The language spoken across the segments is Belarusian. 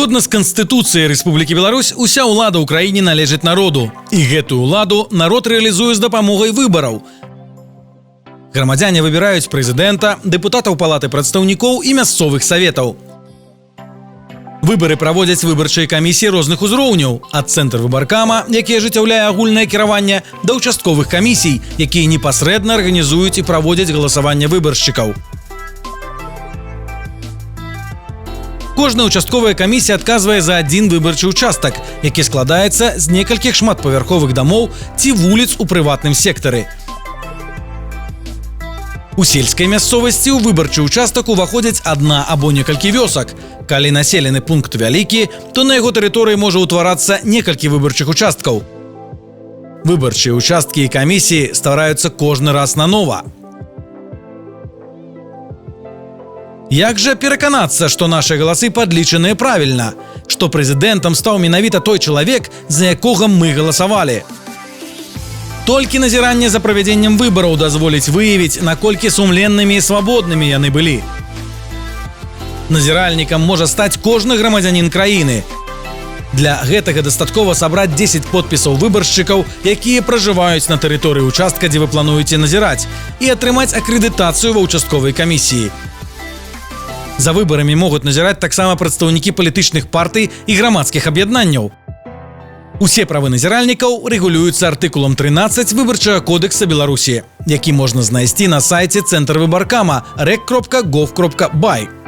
Згодна з Канстытуцыяй Рэспублікі Беларусь, уся ўлада ў краіне належыць народу. І гэтую ўладу народ рэалізуе з дапамогай выбараў. Грамадзяне выбіраюць прэзідэнта, дэпутатаў палаты прадстаўнікоў і мясцовых саветаў. Выбары праводзяць выбарчыя камісіі розных узроўняў, ад цэнтр выбаркама, які ажыццяўляе агульнае кіраванне, да ўчастковых камісій, якія непасрэдна арганізуюць і праводзяць галасаванне выбаршчыкаў. Кожная участковая камісія адказвае за адзін выбарчы участак, які складаецца з некалькіх шматпавярховых дамоў ці вуліц у прыватным сектары. У сельскай мясцовасці ў выбарчы участак уваходзяць адна або некалькі вёсак. Калі населены пункт вялікі, то на яго тэрыторыі можа ўтварацца некалькі выбарчых участкаў. Выбарчыя участкі і камісіі ствараюцца кожны раз нанова. Як жа пераканацца, што нашы галасы падлічаныя правільна, што прэзідэнтам стаў менавіта той чалавек, за якога мы галасавалі? Толькі назіранне за правядзеннем выбараў дазволіць выявіць, наколькі сумленнымі і свабоднымі яны былі. Назіральнікам можа стаць кожны грамадзянін краіны. Для гэтага дастаткова сабраць 10 подпісаў выбаршчыкаў, якія пражываюць на тэрыторыі участка, дзе вы плануеце назіраць, і атрымаць акрэдытацыю ва ўчастковай камісіі. За выбарамі могуць назіраць таксама прадстаўнікі палітычных партый і грамадскіх аб'яднанняў. Усе правы назіральнікаў рэгулююцца артыкулам 13 Выбарчага кодекса Беларусі, які можна знайсці на сайце цэнтр выбаркама rec.gov.by.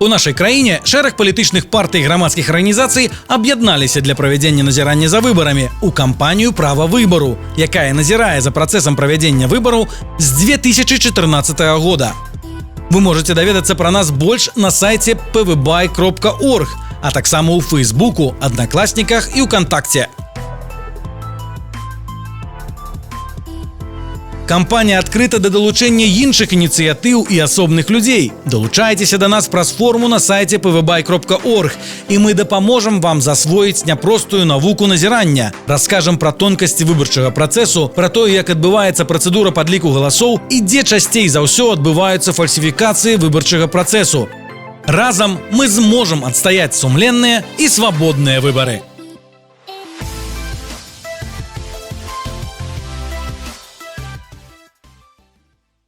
У нашай краіне шэраг палітычных партый і грамадскіх арганізацый аб'ядналіся для правядзення назірання за выбарамі ў кампанію «Права выбару», якая назірае за працэсам правядзення выбараў з 2014 года. Вы можаце даведацца пра нас больш на сайце pvby.org, а таксама ў Фейсбуку, Аднакласніках і УКонтакце. Кампанія адкрыта да далучэння іншых ініцыятыў і асобных людзей. Далучайцеся да нас праз форму на сайце pvby.org, і мы дапаможам вам засвоіць няпростую навуку назірання, раскажам пра тонкасці выбарчага працэсу, пра тое, як адбываецца працэдура падліку галасоў і дзе часцей за ўсё адбываюцца фальсіфікацыі выбарчага працэсу. Разам мы зможам адстаяць сумленныя і свабодныя выбары.